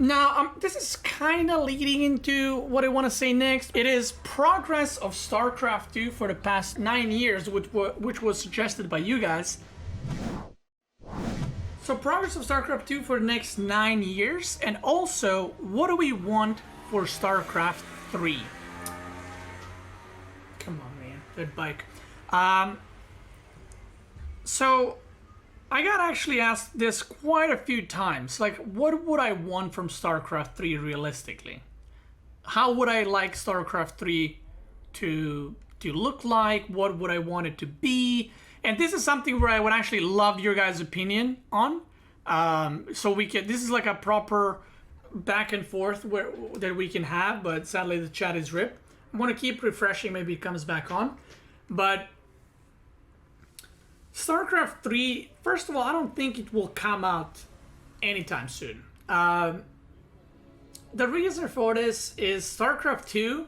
Now, this is kind of leading into what I want to say next. It is progress of StarCraft II for the past 9 years, which was suggested by you guys. So progress of StarCraft II for the next 9 years, and also, what do we want for StarCraft III? Come on, man. Good bike. So, I got actually asked this quite a few times. Like, what would I want from StarCraft 3 realistically? How would I like StarCraft 3 to look like? What would I want it to be? And this is something where I would actually love your guys' opinion on. So we can. This is like a proper back and forth that we can have. But sadly, the chat is ripped. I want to keep refreshing. Maybe it comes back on. But StarCraft 3, first of all, I don't think it will come out anytime soon. The reason for this is StarCraft 2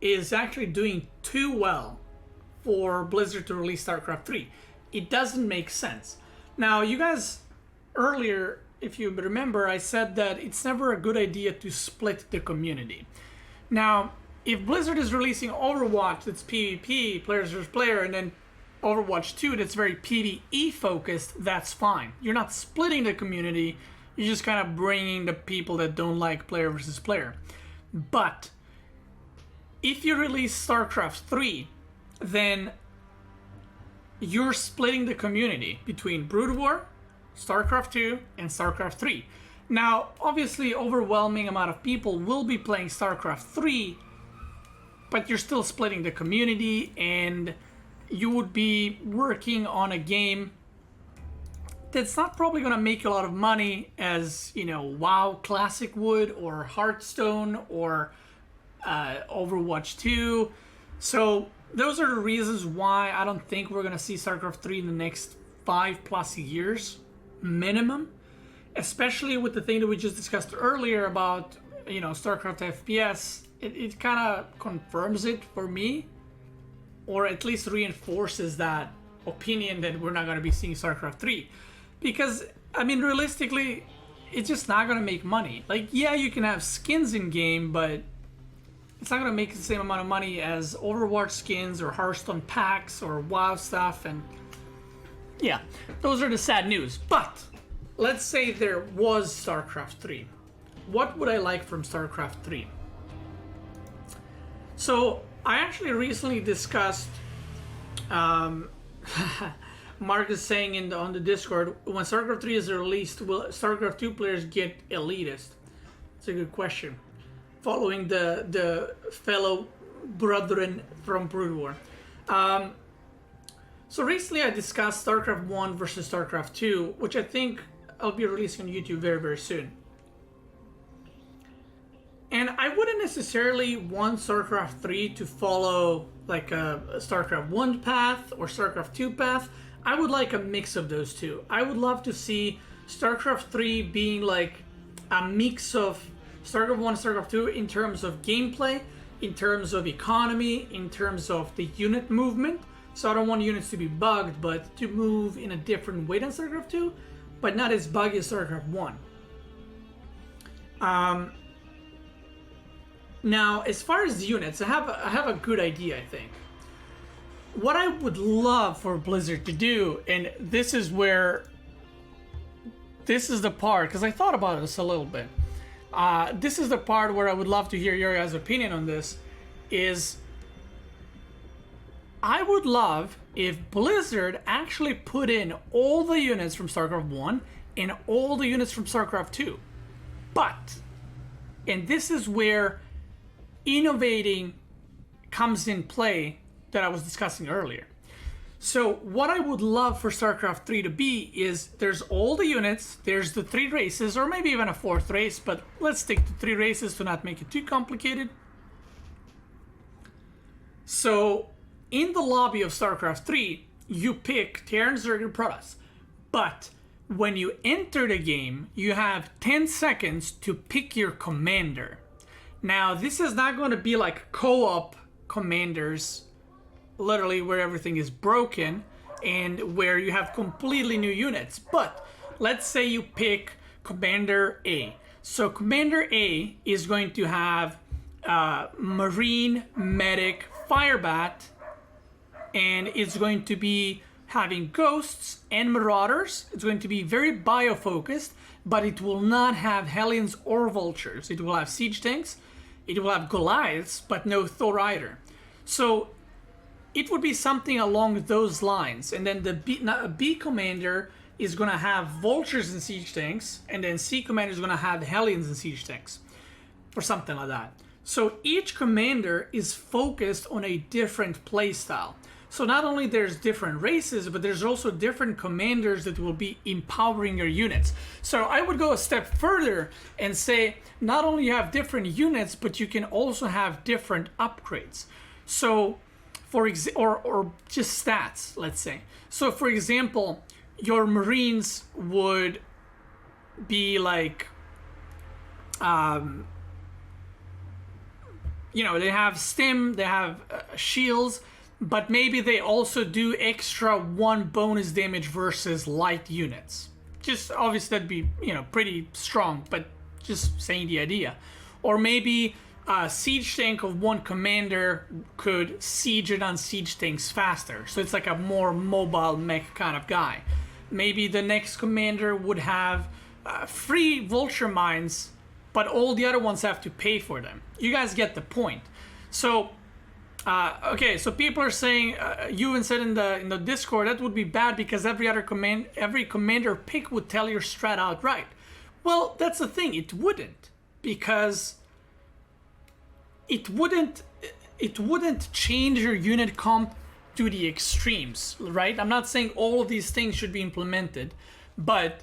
is actually doing too well for Blizzard to release StarCraft 3. It doesn't make sense. Now, you guys, earlier, if you remember, I said that it's never a good idea to split the community. Now, if Blizzard is releasing Overwatch that's PvP, players versus player, and then Overwatch 2 that's very PvE focused, that's fine. You're not splitting the community, you're just kind of bringing the people that don't like player versus player. But if you release StarCraft 3, then you're splitting the community between Brood War, StarCraft 2, and StarCraft 3. Now, obviously, overwhelming amount of people will be playing StarCraft 3, but you're still splitting the community, and you would be working on a game that's not probably going to make a lot of money as, you know, WoW Classic would, or Hearthstone, or Overwatch 2. So those are the reasons why I don't think we're going to see StarCraft 3 in the next 5+ years minimum, especially with the thing that we just discussed earlier about, you know, StarCraft FPS. It kind of confirms it for me, or at least reinforces that opinion that we're not going to be seeing StarCraft 3. Because, I mean, realistically, it's just not going to make money. Like, yeah, you can have skins in game, but it's not going to make the same amount of money as Overwatch skins or Hearthstone packs or WoW stuff. And yeah, those are the sad news. But let's say there was StarCraft 3. What would I like from StarCraft 3? So I actually recently discussed, Mark is saying on the Discord, when StarCraft 3 is released, will StarCraft 2 players get elitist? It's a good question. Following the fellow brethren from Brood War. So recently I discussed StarCraft 1 versus StarCraft 2, which I think I'll be releasing on YouTube very, very soon. And I wouldn't necessarily want StarCraft 3 to follow like a StarCraft 1 path or StarCraft 2 path. I would like a mix of those two. I would love to see StarCraft 3 being like a mix of StarCraft 1 and StarCraft 2 in terms of gameplay, in terms of economy, in terms of the unit movement. So I don't want units to be bugged, but to move in a different way than StarCraft 2, but not as buggy as StarCraft 1. Now, as far as units, I have a good idea, I think. What I would love for Blizzard to do, and this is the part, because I thought about this a little bit. This is the part where I would love to hear your guys' opinion on this, is I would love if Blizzard actually put in all the units from StarCraft 1 and all the units from StarCraft 2. But, and this is where innovating comes in play that I was discussing earlier. So what I would love for StarCraft 3 to be is there's all the units, there's the 3 races, or maybe even a 4th race, but let's stick to 3 races to not make it too complicated. So in the lobby of StarCraft 3, you pick Terran, Zerg, and Protoss. But when you enter the game, you have 10 seconds to pick your commander. Now, this is not going to be like co-op commanders, literally where everything is broken and where you have completely new units. But let's say you pick Commander A. So Commander A is going to have Marine, Medic, Firebat, and it's going to be having Ghosts and Marauders. It's going to be very bio-focused, but it will not have Hellions or Vultures. It will have Siege Tanks, it will have Goliaths, but no Thor either. So it would be something along those lines. And then the B Commander is going to have Vultures and Siege Tanks, and then C Commander is going to have Hellions and Siege Tanks, or something like that. So each commander is focused on a different playstyle. So not only there's different races, but there's also different commanders that will be empowering your units. So I would go a step further and say not only you have different units, but you can also have different upgrades. So for or just stats, let's say. So for example, your Marines would be like, you know, they have stim, they have shields, but maybe they also do extra 1 bonus damage versus light units. Just obviously that'd be, you know, pretty strong, but just saying the idea. Or maybe a siege tank of 1 commander could siege it on siege tanks faster. So it's like a more mobile mech kind of guy. Maybe the next commander would have free vulture mines, but all the other ones have to pay for them. You guys get the point. So, okay, so people are saying, you even said in the Discord, that would be bad because every commander pick would tell your strat outright. Well, that's the thing, it wouldn't, because it wouldn't change your unit comp to the extremes, right? I'm not saying all of these things should be implemented, but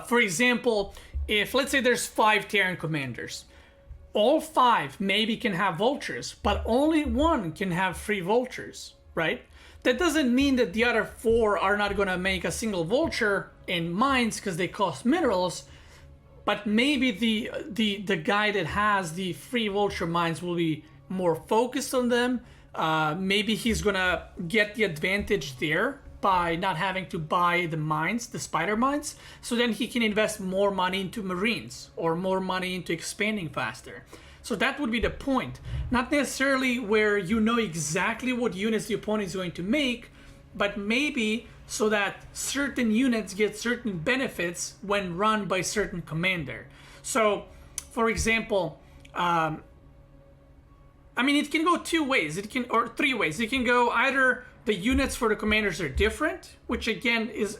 for example, if let's say there's 5 Terran commanders, all 5 maybe can have vultures, but only 1 can have free vultures, right? That doesn't mean that the other 4 are not going to make a single vulture in mines because they cost minerals, but maybe the guy that has the free vulture mines will be more focused on them. Maybe he's gonna get the advantage there by not having to buy the mines, the spider mines, so then he can invest more money into Marines or more money into expanding faster. So that would be the point. Not necessarily where you know exactly what units the opponent is going to make, but maybe so that certain units get certain benefits when run by certain commander. So, for example, I mean, it can go 2 ways. Or 3 ways. It can go either the units for the commanders are different, which again is,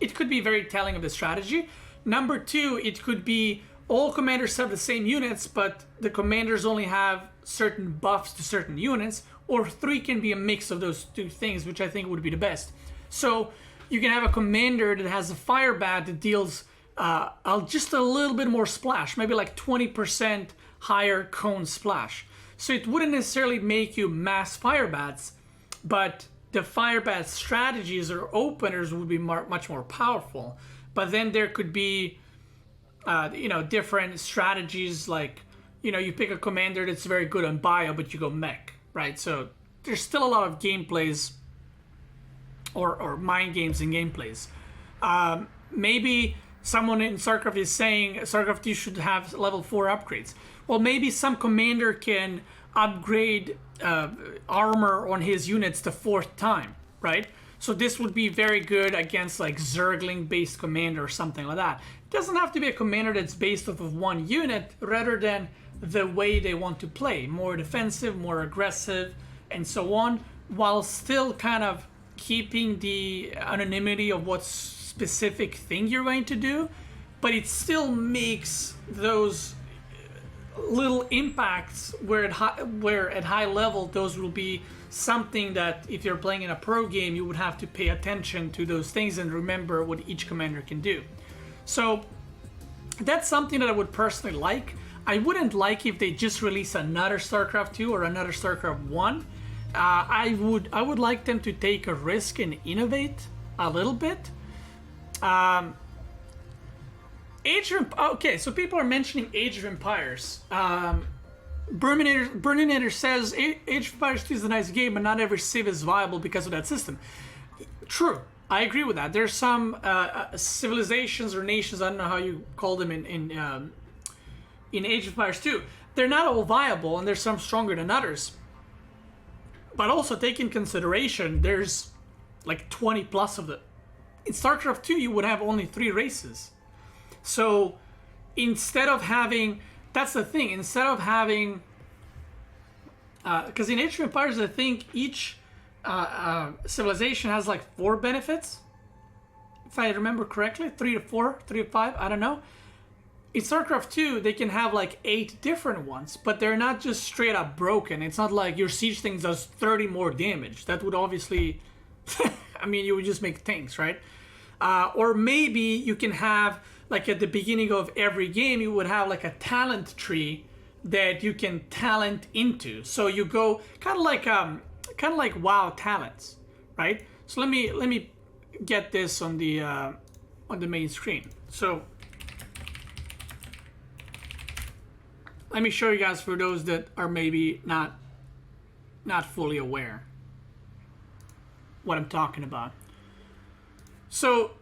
it could be very telling of the strategy. Number 2, it could be all commanders have the same units, but the commanders only have certain buffs to certain units. Or 3 can be a mix of those 2 things, which I think would be the best. So you can have a commander that has a Firebat that deals just a little bit more splash, maybe like 20% higher cone splash. So it wouldn't necessarily make you mass Firebats, but the Firebat strategies or openers would be much more powerful. But then there could be, you know, different strategies like, you know, you pick a commander that's very good on bio, but you go mech, right? So there's still a lot of gameplays or mind games and gameplays. Maybe someone in StarCraft is saying StarCraft II should have level 4 upgrades. Well, maybe some commander can upgrade armor on his units the 4th time, right? So this would be very good against like Zergling-based commander or something like that. It doesn't have to be a commander that's based off of 1 unit, rather than the way they want to play. More defensive, more aggressive, and so on, while still kind of keeping the anonymity of what specific thing you're going to do, but it still makes those little impacts where at high level those will be something that if you're playing in a pro game you would have to pay attention to those things and remember what each commander can do. So that's something that I would personally like. I wouldn't like if they just release another StarCraft II or another StarCraft 1. I would like them to take a risk and innovate a little bit. Okay, so people are mentioning Age of Empires. Burninator says Age of Empires 2 is a nice game, but not every civ is viable because of that system. True, I agree with that. There's some civilizations or nations, I don't know how you call them in Age of Empires 2. They're not all viable, and there's some stronger than others. But also take in consideration, there's like 20 plus of them. In StarCraft 2, you would have only 3 races. So instead of having, that's the thing, instead of having, because in Age of Empires, I think each civilization has like 4 benefits, if I remember correctly, 3 to 4, 3 to 5, I don't know. In StarCraft 2, they can have like 8 different ones, but they're not just straight up broken. It's not like your siege thing does 30 more damage. That would obviously, I mean, you would just make tanks, right? Or maybe you can have, like at the beginning of every game, you would have like a talent tree that you can talent into. So you go kind of like WoW talents, right? So let me get this on the main screen. So let me show you guys for those that are maybe not fully aware what I'm talking about. So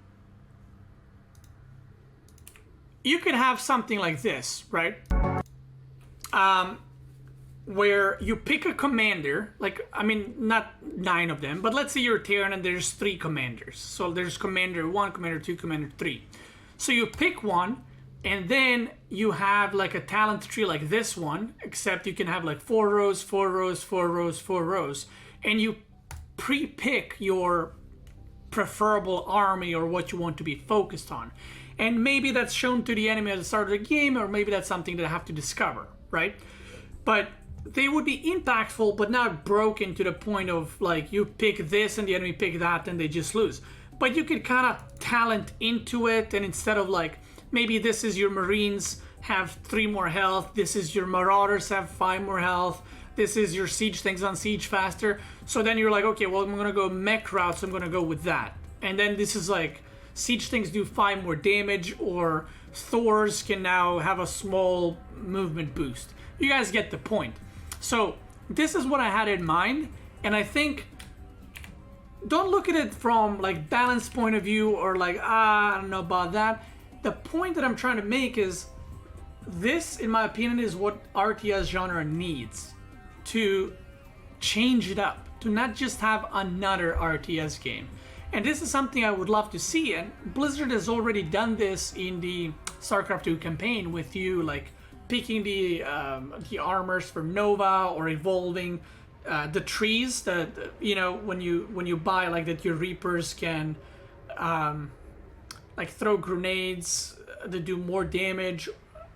you could have something like this, right? Where you pick a commander, like, I mean, not 9 of them, but let's say you're a Terran and there's 3 commanders. So there's Commander 1, Commander 2, Commander 3. So you pick one, and then you have like a talent tree like this one, except you can have like 4 rows, 4 rows, 4 rows, 4 rows. And you pre-pick your preferable army or what you want to be focused on. And maybe that's shown to the enemy at the start of the game, or maybe that's something that I have to discover, right? But they would be impactful, but not broken to the point of like you pick this and the enemy pick that and they just lose. But you could kind of talent into it, and instead of like, maybe this is your Marines have 3 more health, this is your Marauders have 5 more health, this is your siege things on siege faster. So then you're like, okay, well, I'm gonna go mech route, so I'm gonna go with that. And then this is like, siege things do 5 more damage, or Thors can now have a small movement boost. You guys get the point. So this is what I had in mind, and I think, don't look at it from like balance point of view or like, I don't know about that. The point that I'm trying to make is this, in my opinion, is what RTS genre needs to change it up, to not just have another RTS game. And this is something I would love to see, and Blizzard has already done this in the StarCraft II campaign with you like picking the armors for Nova, or evolving the trees that, you know, when you buy, like that your Reapers can like throw grenades that do more damage.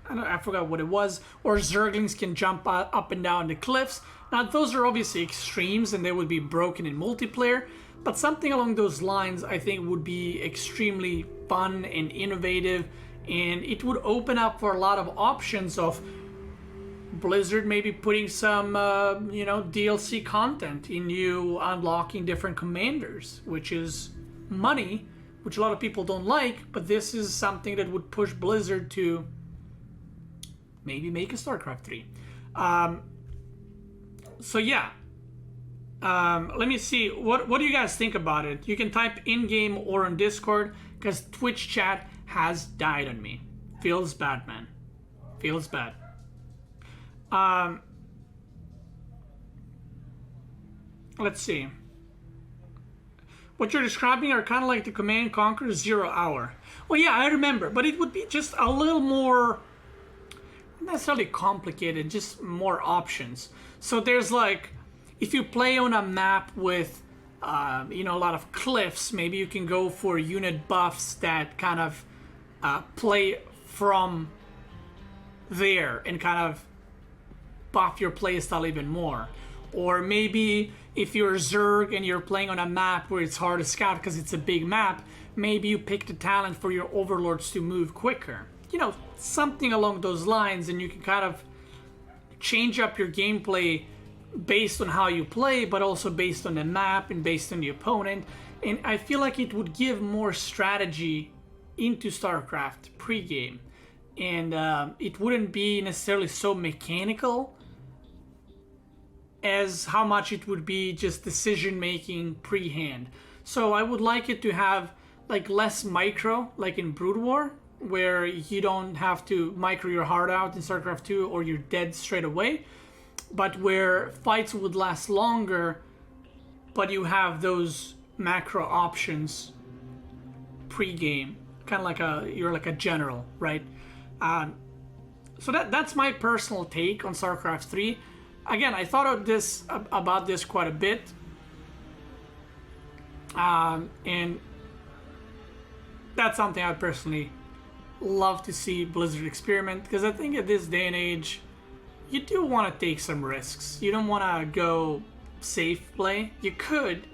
I forgot what it was. Or Zerglings can jump up and down the cliffs. Now those are obviously extremes and they would be broken in multiplayer, but something along those lines I think would be extremely fun and innovative, and it would open up for a lot of options of Blizzard maybe putting some you know, DLC content in you unlocking different commanders, which is money, which a lot of people don't like, but this is something that would push Blizzard to maybe make a StarCraft 3. So yeah, let me see, what do you guys think about it? You can type in-game or on Discord, because Twitch chat has died on me. Feels bad, man. Feels bad. Let's see. What you're describing are kind of like the Command & Conquer 0 Hour. Well, yeah, I remember, but it would be just a little more, not necessarily complicated, just more options. So there's like, if you play on a map with, you know, a lot of cliffs, maybe you can go for unit buffs that kind of play from there and kind of buff your playstyle even more. Or maybe if you're Zerg and you're playing on a map where it's hard to scout because it's a big map, maybe you pick the talent for your overlords to move quicker. You know, something along those lines, and you can kind of change up your gameplay based on how you play, but also based on the map and based on the opponent. And I feel like it would give more strategy into StarCraft pre-game. And it wouldn't be necessarily so mechanical as how much it would be just decision making pre-hand. So I would like it to have like less micro, like in Brood War, where you don't have to micro your heart out in StarCraft 2 or you're dead straight away, but where fights would last longer, but you have those macro options pre-game, kind of like you're like a general, right? So that's my personal take on StarCraft 3. Again, I thought about this quite a bit, and that's something I personally love to see Blizzard experiment, because I think at this day and age, you do want to take some risks. You don't want to go safe play. You could,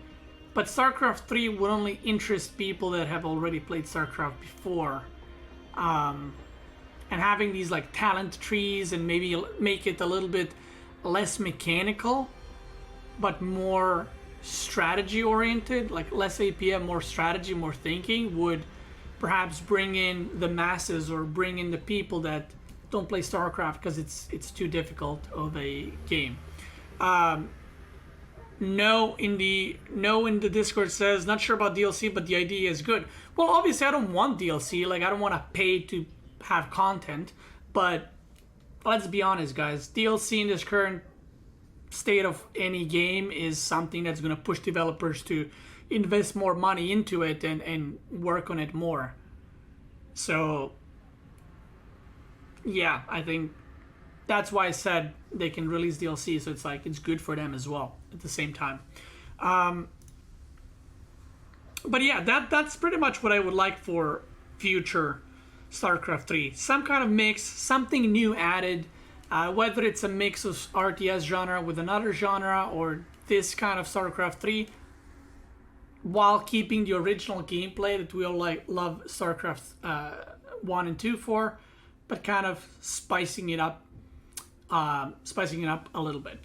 but StarCraft 3 would only interest people that have already played StarCraft before. And having these like talent trees and maybe make it a little bit less mechanical, but more strategy oriented, like less APM, more strategy, more thinking, would perhaps bring in the masses or bring in the people that don't play StarCraft because it's too difficult of a game. No in the Discord says not sure about DLC, but the idea is good. Well, obviously I don't want DLC. Like I don't want to pay to have content, but let's be honest, guys. DLC in this current state of any game is something that's going to push developers to invest more money into it and work on it more. So yeah, I think that's why I said they can release DLC, so it's like it's good for them as well at the same time. But yeah, that's pretty much what I would like for future StarCraft 3. Some kind of mix, something new added, whether it's a mix of RTS genre with another genre or this kind of StarCraft 3, while keeping the original gameplay that we all love StarCraft 1 and 2 for, but kind of spicing it up a little bit.